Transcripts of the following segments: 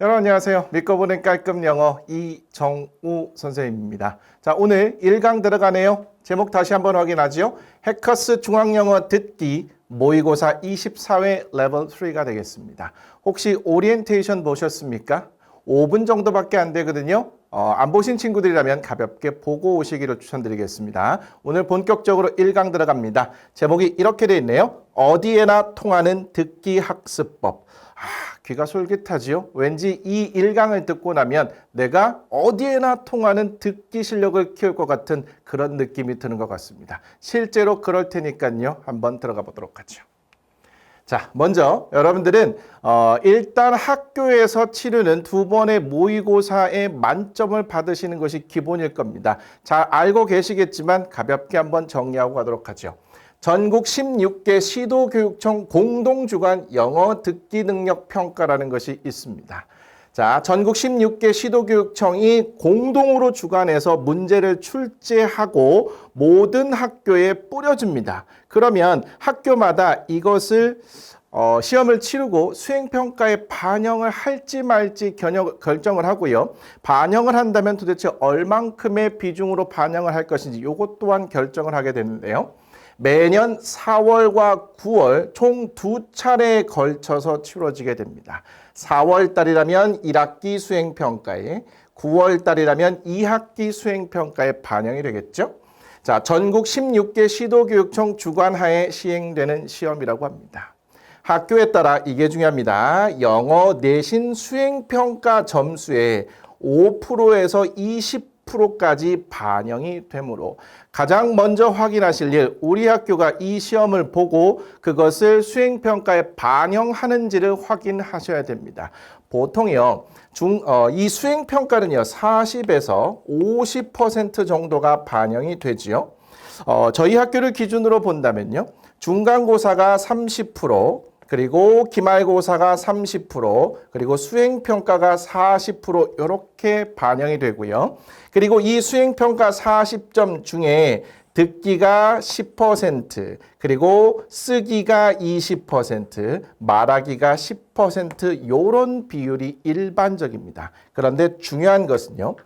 여러분 안녕하세요. 믿고 보는 깔끔 영어 이정우 선생님입니다. 자, 오늘 1강 들어가네요. 제목 다시 한번 확인하지요. 해커스 중앙영어 듣기 모의고사 24회 레벨 3가 되겠습니다. 혹시 오리엔테이션 보셨습니까? 5분 정도밖에 안 되거든요. 안 보신 친구들이라면 가볍게 보고 오시기를 추천드리겠습니다. 오늘 본격적으로 1강 들어갑니다. 제목이 이렇게 되어 있네요. 어디에나 통하는 듣기 학습법. 귀가 솔깃하지요? 왠지 이 1강을 듣고 나면 내가 어디에나 통하는 듣기 실력을 키울 것 같은 그런 느낌이 드는 것 같습니다. 실제로 그럴 테니까요. 한번 들어가 보도록 하죠. 자, 먼저 여러분들은 일단 학교에서 치르는 2번의 모의고사에 만점을 받으시는 것이 기본일 겁니다. 잘 알고 계시겠지만 가볍게 한번 정리하고 가도록 하죠. 전국 16개 시도교육청 공동주관 영어 듣기 능력 평가라는 것이 있습니다. 자, 전국 16개 시도교육청이 공동으로 주관해서 문제를 출제하고 모든 학교에 뿌려줍니다. 그러면 학교마다 이것을 시험을 치르고 수행평가에 반영을 할지 말지 결정을 하고요. 반영을 한다면 도대체 얼만큼의 비중으로 반영을 할 것인지 이것 또한 결정을 하게 되는데요. 매년 4월과 9월 총 2차례에 걸쳐서 치러지게 됩니다. 4월 달이라면 1학기 수행평가에, 9월 달이라면 2학기 수행평가에 반영이 되겠죠. 자, 전국 16개 시도교육청 주관하에 시행되는 시험이라고 합니다. 학교에 따라 이게 중요합니다. 영어 내신 수행평가 점수의 5%에서 20%까지 반영이 되므로 가장 먼저 확인하실 일, 우리 학교가 이 시험을 보고 그것을 수행평가에 반영하는지를 확인하셔야 됩니다. 보통요, 이 수행평가는요, 40에서 50% 정도가 반영이 되지요. 저희 학교를 기준으로 본다면요, 중간고사가 30%, 그리고 기말고사가 30%, 그리고 수행평가가 40% 이렇게 반영이 되고요. 그리고 이 수행평가 40점 중에 듣기가 10%, 그리고 쓰기가 20%, 말하기가 10% 이런 비율이 일반적입니다. 그런데 중요한 것은요.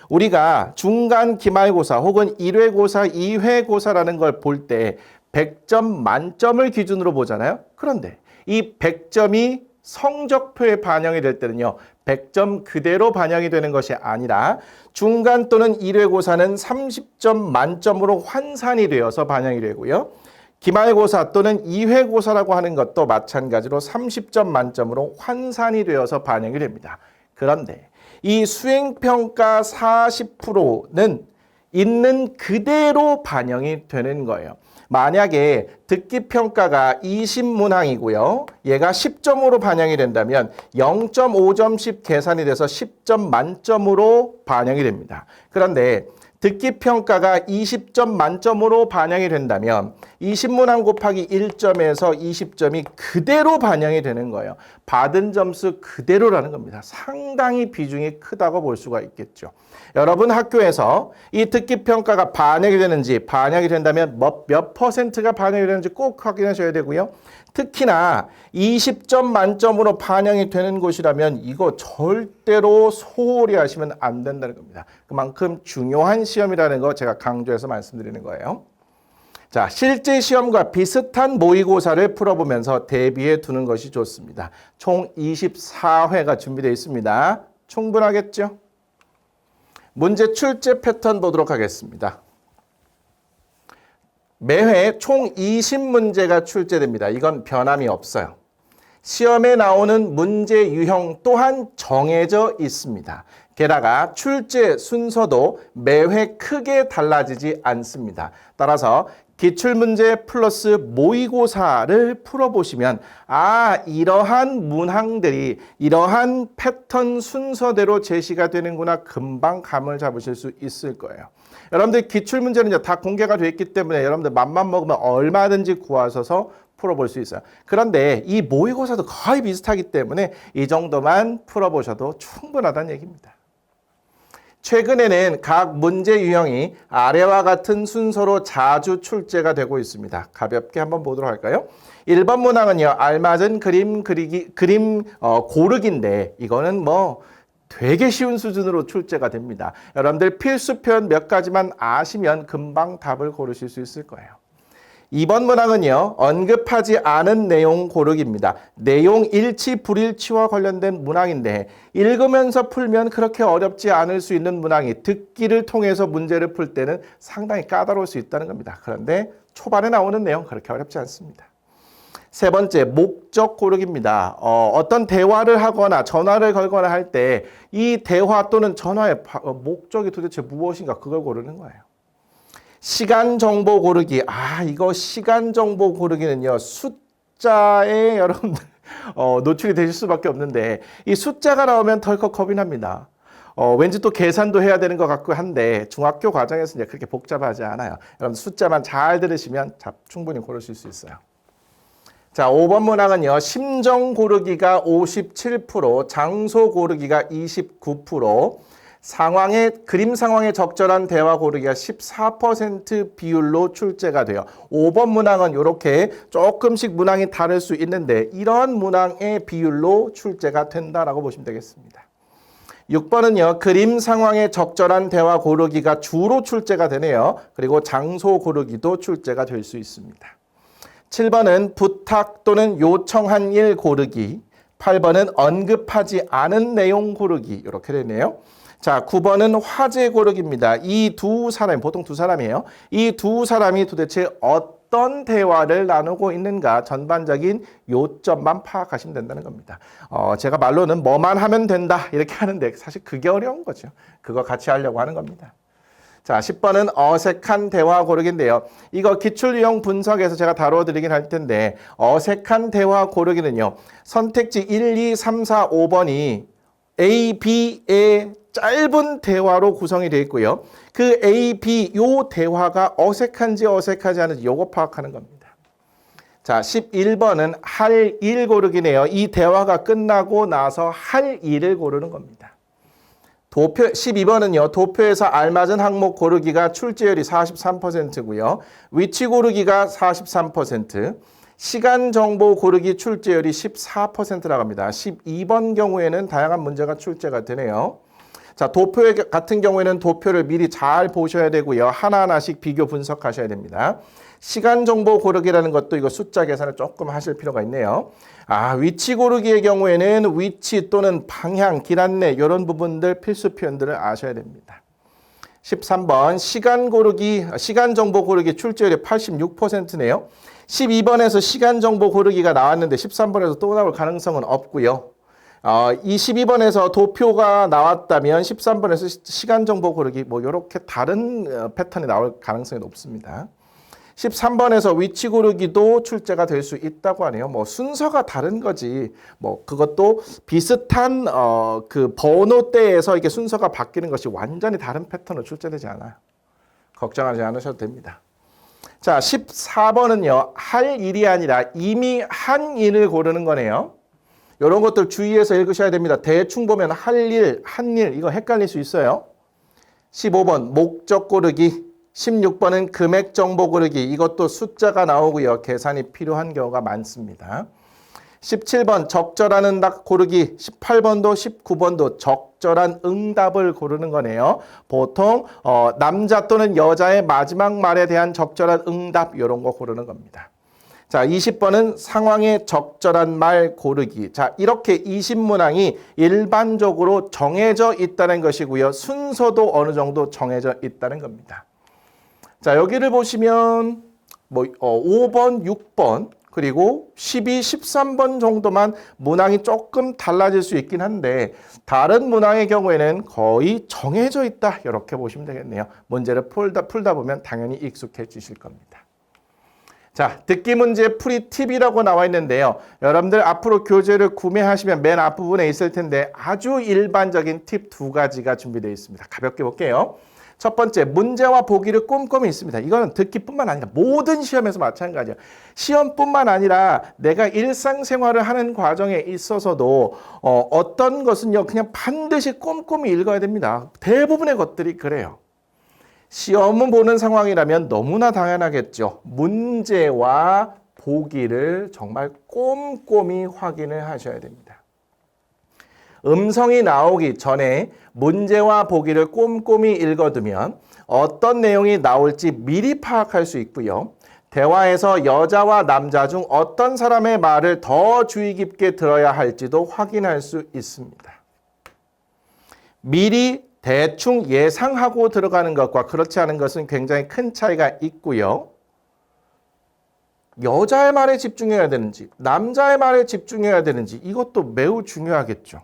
우리가 중간 기말고사 혹은 1회고사, 2회고사라는 걸 볼 때 100점 만점을 기준으로 보잖아요. 그런데 이 100점이 성적표에 반영이 될 때는요. 100점 그대로 반영이 되는 것이 아니라 중간 또는 1회고사는 30점 만점으로 환산이 되어서 반영이 되고요. 기말고사 또는 2회고사라고 하는 것도 마찬가지로 30점 만점으로 환산이 되어서 반영이 됩니다. 그런데 이 수행평가 40%는 있는 그대로 반영이 되는 거예요. 만약에 듣기 평가가 20문항이고요. 얘가 10점으로 반영이 된다면 0.5점씩 계산이 돼서 10점 만점으로 반영이 됩니다. 그런데 듣기 평가가 20점 만점으로 반영이 된다면 20문항 곱하기 1점에서 20점이 그대로 반영이 되는 거예요. 받은 점수 그대로라는 겁니다. 상당히 비중이 크다고 볼 수가 있겠죠. 여러분 학교에서 이 듣기 평가가 반영이 되는지, 반영이 된다면 몇 퍼센트가 반영이 되는지 꼭 확인하셔야 되고요. 특히나 20점 만점으로 반영이 되는 곳이라면 이거 절대로 소홀히 하시면 안 된다는 겁니다. 그만큼 중요한 시험이라는 거 제가 강조해서 말씀드리는 거예요. 자, 실제 시험과 비슷한 모의고사를 풀어보면서 대비해 두는 것이 좋습니다. 총 24회가 준비되어 있습니다. 충분하겠죠? 문제 출제 패턴 보도록 하겠습니다. 매회 총 20문제가 출제됩니다. 이건 변함이 없어요. 시험에 나오는 문제 유형 또한 정해져 있습니다. 게다가 출제 순서도 매회 크게 달라지지 않습니다. 따라서 기출문제 플러스 모의고사를 풀어보시면 이러한 문항들이 이러한 패턴 순서대로 제시가 되는구나 금방 감을 잡으실 수 있을 거예요. 여러분들 기출문제는 다 공개가 되어 있기 때문에 여러분들 맘만 먹으면 얼마든지 구하셔서 풀어볼 수 있어요. 그런데 이 모의고사도 거의 비슷하기 때문에 이 정도만 풀어보셔도 충분하다는 얘기입니다. 최근에는 각 문제 유형이 아래와 같은 순서로 자주 출제가 되고 있습니다. 가볍게 한번 보도록 할까요? 1번 문항은요, 알맞은 그림 고르기인데, 이거는 뭐 되게 쉬운 수준으로 출제가 됩니다. 여러분들 필수편 몇 가지만 아시면 금방 답을 고르실 수 있을 거예요. 2번 문항은요, 언급하지 않은 내용 고르기입니다. 내용 일치, 불일치와 관련된 문항인데 읽으면서 풀면 그렇게 어렵지 않을 수 있는 문항이 듣기를 통해서 문제를 풀 때는 상당히 까다로울 수 있다는 겁니다. 그런데 초반에 나오는 내용 그렇게 어렵지 않습니다. 세 번째, 목적 고르기입니다. 어떤 대화를 하거나 전화를 걸거나 할 때 이 대화 또는 전화의 목적이 도대체 무엇인가 그걸 고르는 거예요. 시간 정보 고르기. 이거 시간 정보 고르기는요, 숫자에 여러분들 노출이 되실 수밖에 없는데 이 숫자가 나오면 덜컥 겁이 납니다. 왠지 또 계산도 해야 되는 것 같고 한데 중학교 과정에서 이제 그렇게 복잡하지 않아요. 여러분 숫자만 잘 들으시면 충분히 고르실 수 있어요. 자, 5번 문항은요, 심정 고르기가 57%, 장소 고르기가 29%, 그림 상황에 적절한 대화 고르기가 14% 비율로 출제가 돼요. 5번 문항은 이렇게 조금씩 문항이 다를 수 있는데 이런 문항의 비율로 출제가 된다라고 보시면 되겠습니다. 6번은요, 그림 상황에 적절한 대화 고르기가 주로 출제가 되네요. 그리고 장소 고르기도 출제가 될 수 있습니다. 7번은 부탁 또는 요청한 일 고르기, 8번은 언급하지 않은 내용 고르기 이렇게 되네요. 자, 9번은 화제 고르기입니다. 이 두 사람이, 보통 두 사람이에요. 이 두 사람이 도대체 어떤 대화를 나누고 있는가 전반적인 요점만 파악하시면 된다는 겁니다. 제가 말로는 뭐만 하면 된다 이렇게 하는데 사실 그게 어려운 거죠. 그거 같이 하려고 하는 겁니다. 자, 10번은 어색한 대화 고르기인데요. 이거 기출유형 분석에서 제가 다뤄드리긴 할 텐데 어색한 대화 고르기는요. 선택지 1, 2, 3, 4, 5번이 A, B의 짧은 대화로 구성이 되어 있고요. 그 A, B 요 대화가 어색한지 어색하지 않은지 요거 파악하는 겁니다. 자, 11번은 할 일 고르기네요. 이 대화가 끝나고 나서 할 일을 고르는 겁니다. 12번은요. 도표에서 알맞은 항목 고르기가 출제율이 43%고요. 위치 고르기가 43%, 시간 정보 고르기 출제율이 14%라고 합니다. 12번 경우에는 다양한 문제가 출제가 되네요. 자, 도표 같은 경우에는 도표를 미리 잘 보셔야 되고요. 하나하나씩 비교 분석하셔야 됩니다. 시간 정보 고르기라는 것도 이거 숫자 계산을 조금 하실 필요가 있네요. 위치 고르기의 경우에는 위치 또는 방향, 길 안내 이런 부분들 필수 표현들을 아셔야 됩니다. 13번 시간 정보 고르기 출제율이 86%네요. 12번에서 시간 정보 고르기가 나왔는데 13번에서 또 나올 가능성은 없고요. 이 12번에서 도표가 나왔다면 13번에서 시간 정보 고르기 뭐 이렇게 다른 패턴이 나올 가능성이 높습니다. 13번에서 위치 고르기도 출제가 될 수 있다고 하네요. 뭐 순서가 다른 거지. 뭐 그것도 비슷한 그 번호대에서 이게 순서가 바뀌는 것이 완전히 다른 패턴으로 출제되지 않아요. 걱정하지 않으셔도 됩니다. 자, 14번은요. 할 일이 아니라 이미 한 일을 고르는 거네요. 이런 것들 주의해서 읽으셔야 됩니다. 대충 보면 할 일, 한 일 이거 헷갈릴 수 있어요. 15번 목적 고르기, 16번은 금액 정보 고르기 이것도 숫자가 나오고요. 계산이 필요한 경우가 많습니다. 17번 적절한 응답 고르기, 18번도 19번도 적절한 응답을 고르는 거네요. 보통 남자 또는 여자의 마지막 말에 대한 적절한 응답 이런 거 고르는 겁니다. 자, 20번은 상황에 적절한 말 고르기. 자, 이렇게 20문항이 일반적으로 정해져 있다는 것이고요. 순서도 어느 정도 정해져 있다는 겁니다. 자, 여기를 보시면 5번, 6번 그리고 12, 13번 정도만 문항이 조금 달라질 수 있긴 한데 다른 문항의 경우에는 거의 정해져 있다 이렇게 보시면 되겠네요. 문제를 풀다 보면 당연히 익숙해지실 겁니다. 자, 듣기 문제 풀이 팁이라고 나와 있는데요. 여러분들 앞으로 교재를 구매하시면 맨 앞부분에 있을 텐데 아주 일반적인 팁 두 가지가 준비되어 있습니다. 가볍게 볼게요. 첫 번째, 문제와 보기를 꼼꼼히 읽습니다. 이거는 듣기뿐만 아니라 모든 시험에서 마찬가지예요. 시험뿐만 아니라 내가 일상생활을 하는 과정에 있어서도 어떤 것은요, 그냥 반드시 꼼꼼히 읽어야 됩니다. 대부분의 것들이 그래요. 시험을 보는 상황이라면 너무나 당연하겠죠. 문제와 보기를 정말 꼼꼼히 확인을 하셔야 됩니다. 음성이 나오기 전에 문제와 보기를 꼼꼼히 읽어두면 어떤 내용이 나올지 미리 파악할 수 있고요. 대화에서 여자와 남자 중 어떤 사람의 말을 더 주의 깊게 들어야 할지도 확인할 수 있습니다. 미리 대충 예상하고 들어가는 것과 그렇지 않은 것은 굉장히 큰 차이가 있고요. 여자의 말에 집중해야 되는지, 남자의 말에 집중해야 되는지 이것도 매우 중요하겠죠.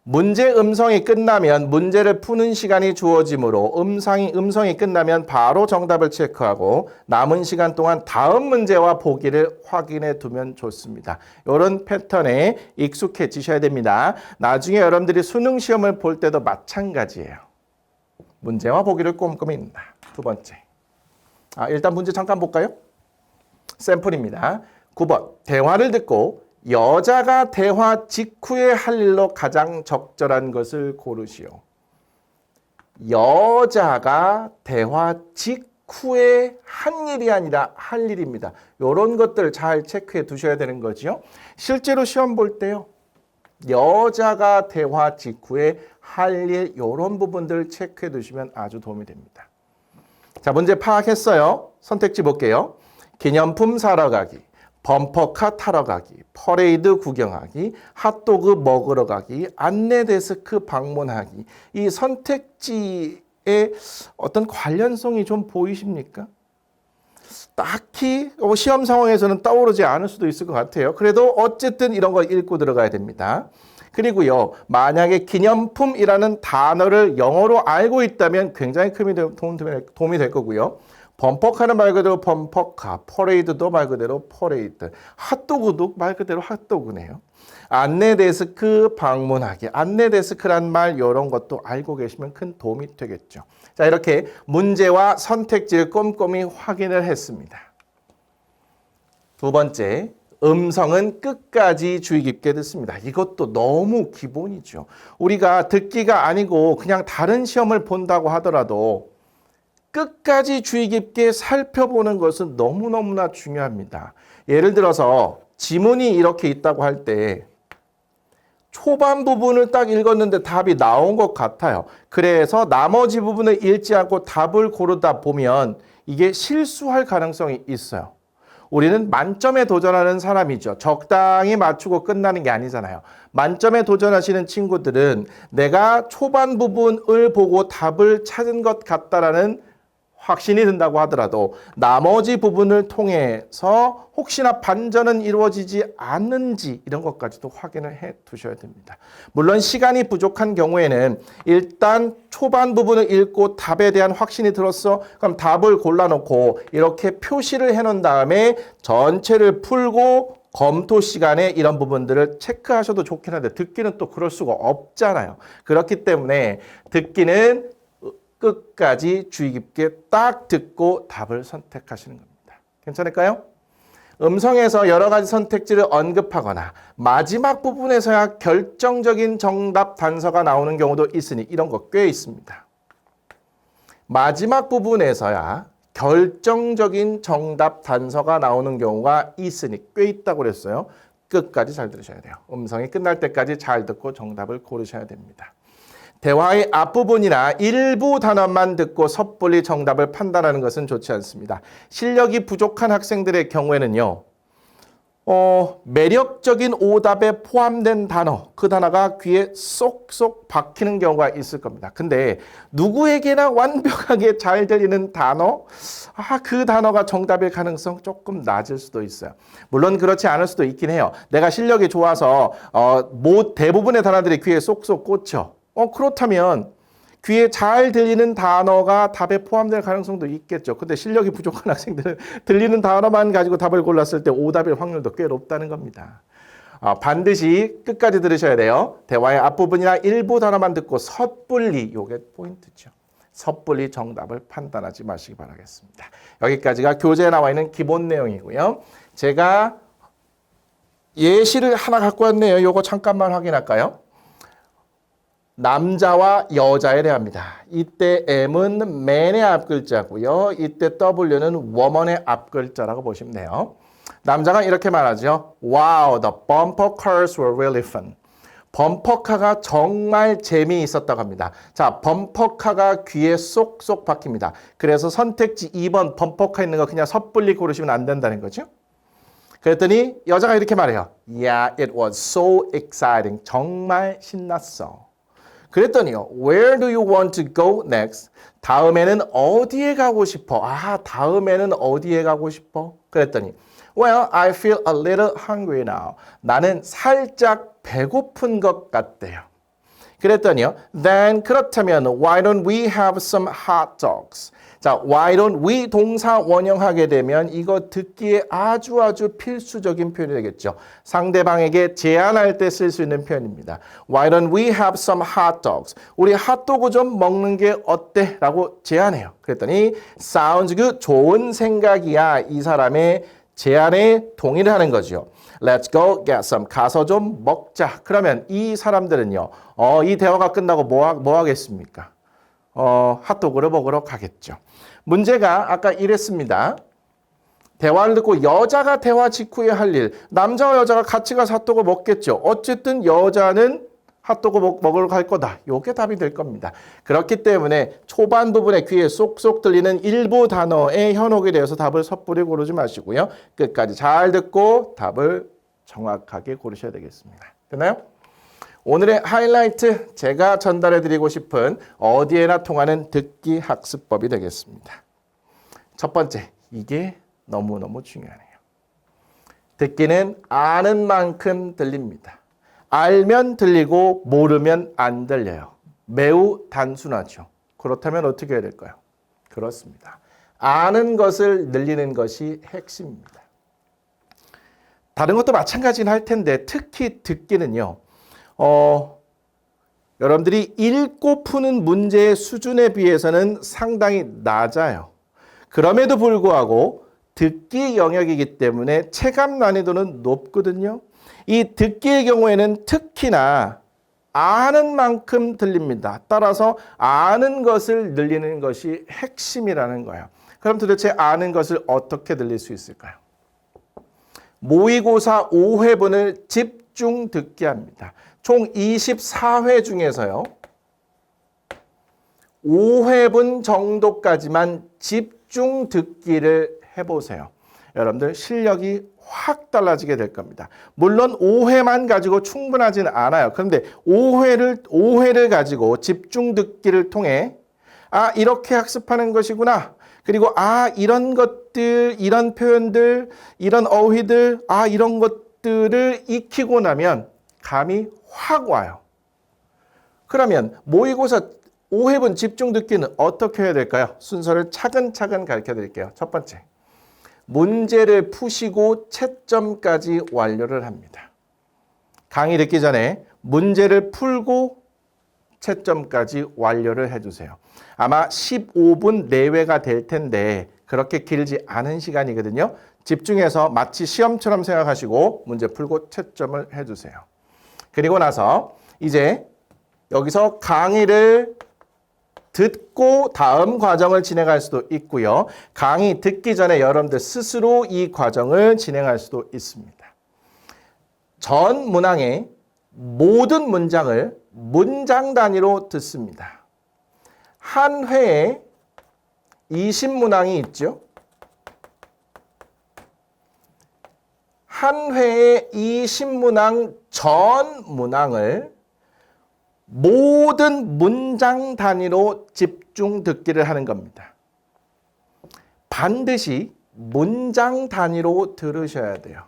문제 음성이 끝나면 문제를 푸는 시간이 주어지므로 음성이 끝나면 바로 정답을 체크하고 남은 시간 동안 다음 문제와 보기를 확인해 두면 좋습니다. 이런 패턴에 익숙해지셔야 됩니다. 나중에 여러분들이 수능 시험을 볼 때도 마찬가지예요. 문제와 보기를 꼼꼼히 읽는다. 두 번째. 일단 문제 잠깐 볼까요? 샘플입니다. 9번. 대화를 듣고 여자가 대화 직후에 할 일로 가장 적절한 것을 고르시오. 여자가 대화 직후에 한 일이 아니라 할 일입니다. 이런 것들 잘 체크해 두셔야 되는 거죠. 실제로 시험 볼 때요. 여자가 대화 직후에 할 일 이런 부분들 체크해 두시면 아주 도움이 됩니다. 자, 문제 파악했어요. 선택지 볼게요. 기념품 사러 가기. 범퍼카 타러 가기, 퍼레이드 구경하기, 핫도그 먹으러 가기, 안내 데스크 방문하기. 이 선택지의 어떤 관련성이 좀 보이십니까? 딱히 시험 상황에서는 떠오르지 않을 수도 있을 것 같아요. 그래도 어쨌든 이런 거 읽고 들어가야 됩니다. 그리고요, 만약에 기념품이라는 단어를 영어로 알고 있다면 굉장히 큰 도움이 될 거고요. 범퍼카는 말 그대로 범퍼카, 퍼레이드도 말 그대로 퍼레이드, 핫도그도 말 그대로 핫도그네요. 안내 데스크 방문하기, 안내 데스크란 말 이런 것도 알고 계시면 큰 도움이 되겠죠. 자, 이렇게 문제와 선택지를 꼼꼼히 확인을 했습니다. 두 번째, 음성은 끝까지 주의 깊게 듣습니다. 이것도 너무 기본이죠. 우리가 듣기가 아니고 그냥 다른 시험을 본다고 하더라도 끝까지 주의 깊게 살펴보는 것은 너무너무나 중요합니다. 예를 들어서 지문이 이렇게 있다고 할 때 초반 부분을 딱 읽었는데 답이 나온 것 같아요. 그래서 나머지 부분을 읽지 않고 답을 고르다 보면 이게 실수할 가능성이 있어요. 우리는 만점에 도전하는 사람이죠. 적당히 맞추고 끝나는 게 아니잖아요. 만점에 도전하시는 친구들은 내가 초반 부분을 보고 답을 찾은 것 같다라는 확신이 든다고 하더라도 나머지 부분을 통해서 혹시나 반전은 이루어지지 않는지 이런 것까지도 확인을 해 두셔야 됩니다. 물론 시간이 부족한 경우에는 일단 초반 부분을 읽고 답에 대한 확신이 들었어. 그럼 답을 골라놓고 이렇게 표시를 해놓은 다음에 전체를 풀고 검토 시간에 이런 부분들을 체크하셔도 좋긴 한데 듣기는 또 그럴 수가 없잖아요. 그렇기 때문에 듣기는 끝까지 주의 깊게 딱 듣고 답을 선택하시는 겁니다. 괜찮을까요? 음성에서 여러 가지 선택지를 언급하거나 마지막 부분에서야 결정적인 정답 단서가 나오는 경우도 있으니 이런 거 꽤 있습니다. 마지막 부분에서야 결정적인 정답 단서가 나오는 경우가 있으니 꽤 있다고 그랬어요. 끝까지 잘 들으셔야 돼요. 음성이 끝날 때까지 잘 듣고 정답을 고르셔야 됩니다. 대화의 앞부분이나 일부 단어만 듣고 섣불리 정답을 판단하는 것은 좋지 않습니다. 실력이 부족한 학생들의 경우에는요. 매력적인 오답에 포함된 단어, 그 단어가 귀에 쏙쏙 박히는 경우가 있을 겁니다. 근데 누구에게나 완벽하게 잘 들리는 단어, 그 단어가 정답일 가능성 조금 낮을 수도 있어요. 물론 그렇지 않을 수도 있긴 해요. 내가 실력이 좋아서 대부분의 단어들이 귀에 쏙쏙 꽂혀. 그렇다면 귀에 잘 들리는 단어가 답에 포함될 가능성도 있겠죠. 근데 실력이 부족한 학생들은 들리는 단어만 가지고 답을 골랐을 때 오답일 확률도 꽤 높다는 겁니다. 반드시 끝까지 들으셔야 돼요. 대화의 앞부분이나 일부 단어만 듣고 섣불리, 요게 포인트죠. 섣불리 정답을 판단하지 마시기 바라겠습니다. 여기까지가 교재에 나와 있는 기본 내용이고요. 제가 예시를 하나 갖고 왔네요. 요거 잠깐만 확인할까요? 남자와 여자에 대합니다. 이때 M은 man의 앞글자고요. 이때 W는 woman의 앞글자라고 보시면 돼요. 남자가 이렇게 말하죠. Wow, the bumper cars were really fun. 범퍼카가 정말 재미있었다고 합니다. 자, 범퍼카가 귀에 쏙쏙 박힙니다. 그래서 선택지 2번 범퍼카 있는 거 그냥 섣불리 고르시면 안 된다는 거죠. 그랬더니 여자가 이렇게 말해요. Yeah, it was so exciting. 정말 신났어. 그랬더니요. Where do you want to go next? 다음에는 어디에 가고 싶어? 다음에는 어디에 가고 싶어? 그랬더니 Well, I feel a little hungry now. 나는 살짝 배고픈 것 같대요. 그랬더니요. Then 그렇다면 why don't we have some hot dogs? 자, why don't we 동사 원형하게 되면 이거 듣기에 아주 필수적인 표현이 되겠죠. 상대방에게 제안할 때 쓸 수 있는 표현입니다. Why don't we have some hot dogs? 우리 핫도그 좀 먹는 게 어때? 라고 제안해요. 그랬더니 sounds good. 좋은 생각이야. 이 사람의 제안에 동의를 하는 거죠. Let's go get some. 가서 좀 먹자. 그러면 이 사람들은요. 이 대화가 끝나고 뭐 하겠습니까? 핫도그를 먹으러 가겠죠. 문제가 아까 이랬습니다. 대화를 듣고 여자가 대화 직후에 할 일. 남자와 여자가 같이 가서 핫도그 먹겠죠. 어쨌든 여자는 핫도그 먹으러 갈 거다. 요게 답이 될 겁니다. 그렇기 때문에 초반 부분에 귀에 쏙쏙 들리는 일부 단어의 현혹에 대해서 답을 섣불리 고르지 마시고요. 끝까지 잘 듣고 답을 정확하게 고르셔야 되겠습니다. 됐나요? 오늘의 하이라이트 제가 전달해드리고 싶은 어디에나 통하는 듣기 학습법이 되겠습니다. 첫 번째, 이게 너무너무 중요하네요. 듣기는 아는 만큼 들립니다. 알면 들리고 모르면 안 들려요. 매우 단순하죠. 그렇다면 어떻게 해야 될까요? 그렇습니다. 아는 것을 늘리는 것이 핵심입니다. 다른 것도 마찬가지는 할 텐데 특히 듣기는요. 여러분들이 읽고 푸는 문제의 수준에 비해서는 상당히 낮아요. 그럼에도 불구하고 듣기 영역이기 때문에 체감 난이도는 높거든요. 이 듣기의 경우에는 특히나 아는 만큼 들립니다. 따라서 아는 것을 늘리는 것이 핵심이라는 거예요. 그럼 도대체 아는 것을 어떻게 늘릴 수 있을까요? 모의고사 5회분을 집중 듣기 합니다. 총 24회 중에서요. 5회분 정도까지만 집중 듣기를 해보세요. 여러분들 실력이 확 달라지게 될 겁니다. 물론 5회만 가지고 충분하지는 않아요. 그런데 5회를 가지고 집중 듣기를 통해 이렇게 학습하는 것이구나. 그리고 이런 것들, 이런 표현들, 이런 어휘들, 이런 것들을 익히고 나면 감이 확 와요. 그러면 모의고사 5회분 집중 듣기는 어떻게 해야 될까요? 순서를 차근차근 가르쳐 드릴게요. 첫 번째, 문제를 푸시고 채점까지 완료를 합니다. 강의 듣기 전에 문제를 풀고 채점까지 완료를 해주세요. 아마 15분 내외가 될 텐데 그렇게 길지 않은 시간이거든요. 집중해서 마치 시험처럼 생각하시고 문제 풀고 채점을 해주세요. 그리고 나서 이제 여기서 강의를 듣고 다음 과정을 진행할 수도 있고요. 강의 듣기 전에 여러분들 스스로 이 과정을 진행할 수도 있습니다. 전 문항의 모든 문장을 문장 단위로 듣습니다. 한 회에 20문항이 있죠. 한 회에 20문항 전 문항을 모든 문장 단위로 집중 듣기를 하는 겁니다. 반드시 문장 단위로 들으셔야 돼요.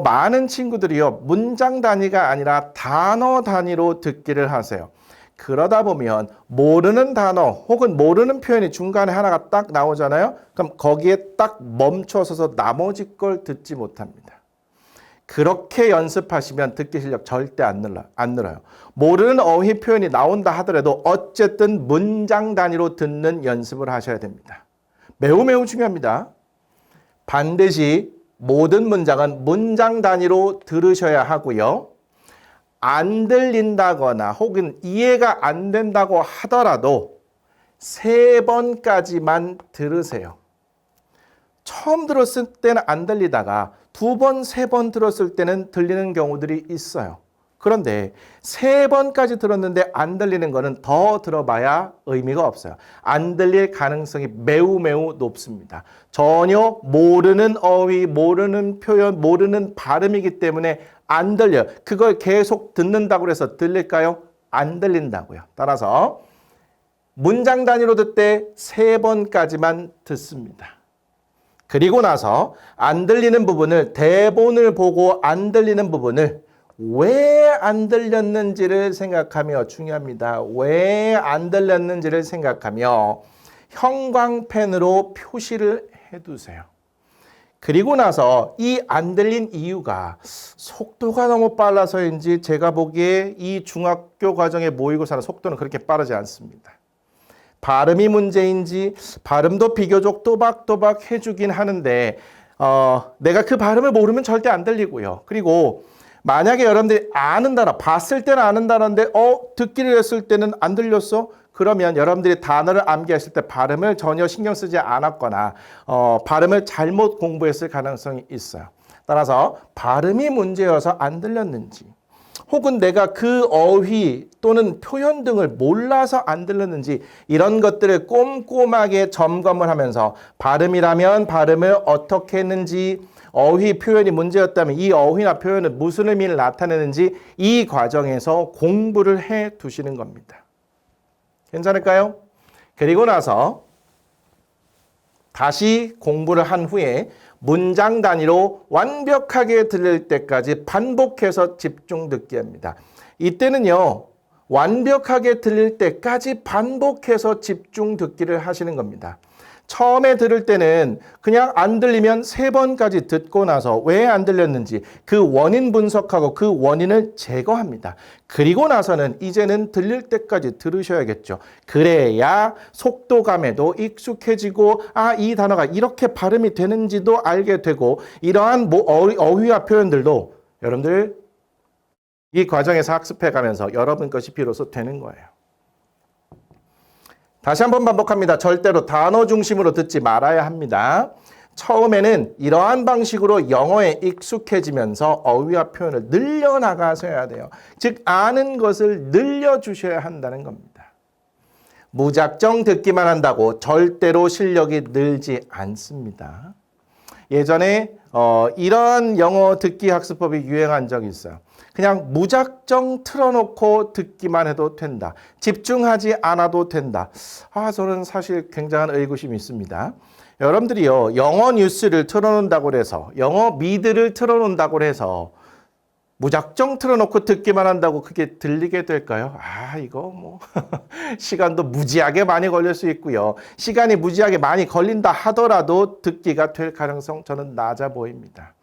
많은 친구들이요, 문장 단위가 아니라 단어 단위로 듣기를 하세요. 그러다 보면 모르는 단어 혹은 모르는 표현이 중간에 하나가 딱 나오잖아요. 그럼 거기에 딱 멈춰서서 나머지 걸 듣지 못합니다. 그렇게 연습하시면 듣기 실력 절대 안 늘어요. 모르는 어휘 표현이 나온다 하더라도 어쨌든 문장 단위로 듣는 연습을 하셔야 됩니다. 매우 매우 중요합니다. 반드시 모든 문장은 문장 단위로 들으셔야 하고요. 안 들린다거나 혹은 이해가 안 된다고 하더라도 3번까지만 들으세요. 처음 들었을 때는 안 들리다가 2번, 3번 들었을 때는 들리는 경우들이 있어요. 그런데 3번까지 들었는데 안 들리는 거는 더 들어봐야 의미가 없어요. 안 들릴 가능성이 매우 매우 높습니다. 전혀 모르는 어휘, 모르는 표현, 모르는 발음이기 때문에 안 들려요. 그걸 계속 듣는다고 해서 들릴까요? 안 들린다고요. 따라서 문장 단위로 듣되 3번까지만 듣습니다. 그리고 나서 안 들리는 부분을 대본을 보고 안 들리는 부분을 왜 안 들렸는지를 생각하며 중요합니다. 왜 안 들렸는지를 생각하며 형광펜으로 표시를 해두세요. 그리고 나서 이 안 들린 이유가 속도가 너무 빨라서인지 제가 보기에 이 중학교 과정의 모의고사는 속도는 그렇게 빠르지 않습니다. 발음이 문제인지 발음도 비교적 또박또박 해주긴 하는데 내가 그 발음을 모르면 절대 안 들리고요. 그리고 만약에 여러분들이 아는 단어, 봤을 때는 아는 단어인데 듣기를 했을 때는 안 들렸어? 그러면 여러분들이 단어를 암기하실 때 발음을 전혀 신경 쓰지 않았거나 발음을 잘못 공부했을 가능성이 있어요. 따라서 발음이 문제여서 안 들렸는지 혹은 내가 그 어휘 또는 표현 등을 몰라서 안 들렸는지 이런 것들을 꼼꼼하게 점검을 하면서 발음이라면 발음을 어떻게 했는지 어휘 표현이 문제였다면 이 어휘나 표현은 무슨 의미를 나타내는지 이 과정에서 공부를 해 두시는 겁니다. 괜찮을까요? 그리고 나서 다시 공부를 한 후에 문장 단위로 완벽하게 들릴 때까지 반복해서 집중 듣기 합니다. 이때는요, 완벽하게 들릴 때까지 반복해서 집중 듣기를 하시는 겁니다. 처음에 들을 때는 그냥 안 들리면 3번까지 듣고 나서 왜 안 들렸는지 그 원인 분석하고 그 원인을 제거합니다. 그리고 나서는 이제는 들릴 때까지 들으셔야겠죠. 그래야 속도감에도 익숙해지고 이 단어가 이렇게 발음이 되는지도 알게 되고 이러한 어휘와 표현들도 여러분들 이 과정에서 학습해가면서 여러분 것이 비로소 되는 거예요. 다시 한번 반복합니다. 절대로 단어 중심으로 듣지 말아야 합니다. 처음에는 이러한 방식으로 영어에 익숙해지면서 어휘와 표현을 늘려나가셔야 돼요. 즉 아는 것을 늘려주셔야 한다는 겁니다. 무작정 듣기만 한다고 절대로 실력이 늘지 않습니다. 예전에 이런 영어 듣기 학습법이 유행한 적이 있어요. 그냥 무작정 틀어놓고 듣기만 해도 된다. 집중하지 않아도 된다. 저는 사실 굉장한 의구심이 있습니다. 여러분들이요, 영어 뉴스를 틀어놓는다고 해서, 영어 미드를 틀어놓는다고 해서 무작정 틀어놓고 듣기만 한다고 그게 들리게 될까요? 이거 시간도 무지하게 많이 걸릴 수 있고요. 시간이 무지하게 많이 걸린다 하더라도 듣기가 될 가능성 저는 낮아 보입니다.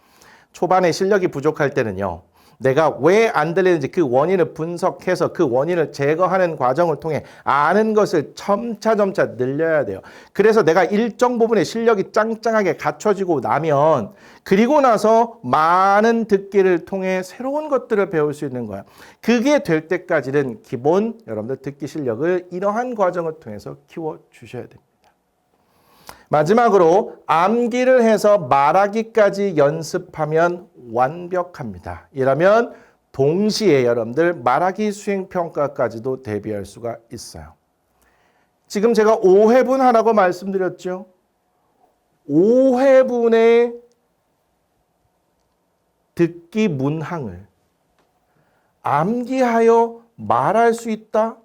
초반에 실력이 부족할 때는요. 내가 왜 안 들리는지 그 원인을 분석해서 그 원인을 제거하는 과정을 통해 아는 것을 점차 늘려야 돼요. 그래서 내가 일정 부분의 실력이 짱짱하게 갖춰지고 나면 그리고 나서 많은 듣기를 통해 새로운 것들을 배울 수 있는 거예요. 그게 될 때까지는 기본 여러분들 듣기 실력을 이러한 과정을 통해서 키워주셔야 됩니다. 마지막으로 암기를 해서 말하기까지 연습하면 완벽합니다. 이러면 동시에 여러분들 말하기 수행평가까지도 대비할 수가 있어요. 지금 제가 5회분 하라고 말씀드렸죠. 5회분의 듣기 문항을 암기하여 말할 수 있다?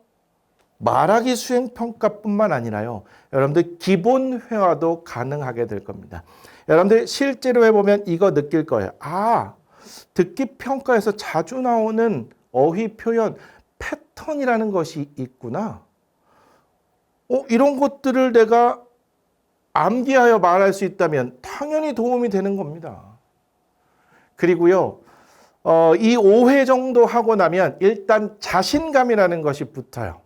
말하기 수행평가뿐만 아니라요. 여러분들 기본 회화도 가능하게 될 겁니다. 여러분들 실제로 해보면 이거 느낄 거예요. 듣기 평가에서 자주 나오는 어휘 표현 패턴이라는 것이 있구나. 이런 것들을 내가 암기하여 말할 수 있다면 당연히 도움이 되는 겁니다. 그리고요. 이 5회 정도 하고 나면 일단 자신감이라는 것이 붙어요.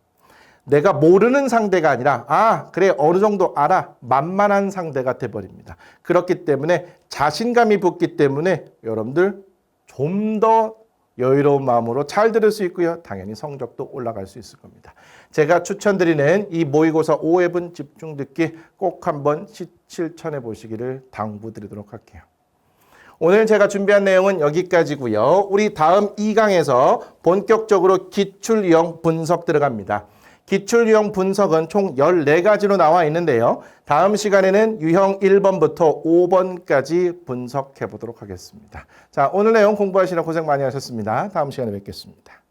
내가 모르는 상대가 아니라 그래 어느 정도 알아 만만한 상대가 돼버립니다. 그렇기 때문에 자신감이 붙기 때문에 여러분들 좀 더 여유로운 마음으로 잘 들을 수 있고요. 당연히 성적도 올라갈 수 있을 겁니다. 제가 추천드리는 이 모의고사 5회분 집중 듣기 꼭 한번 실천해 보시기를 당부드리도록 할게요. 오늘 제가 준비한 내용은 여기까지고요. 우리 다음 2강에서 본격적으로 기출유형 분석 들어갑니다. 기출유형 분석은 총 14가지로 나와 있는데요. 다음 시간에는 유형 1번부터 5번까지 분석해 보도록 하겠습니다. 자, 오늘 내용 공부하시느라 고생 많이 하셨습니다. 다음 시간에 뵙겠습니다.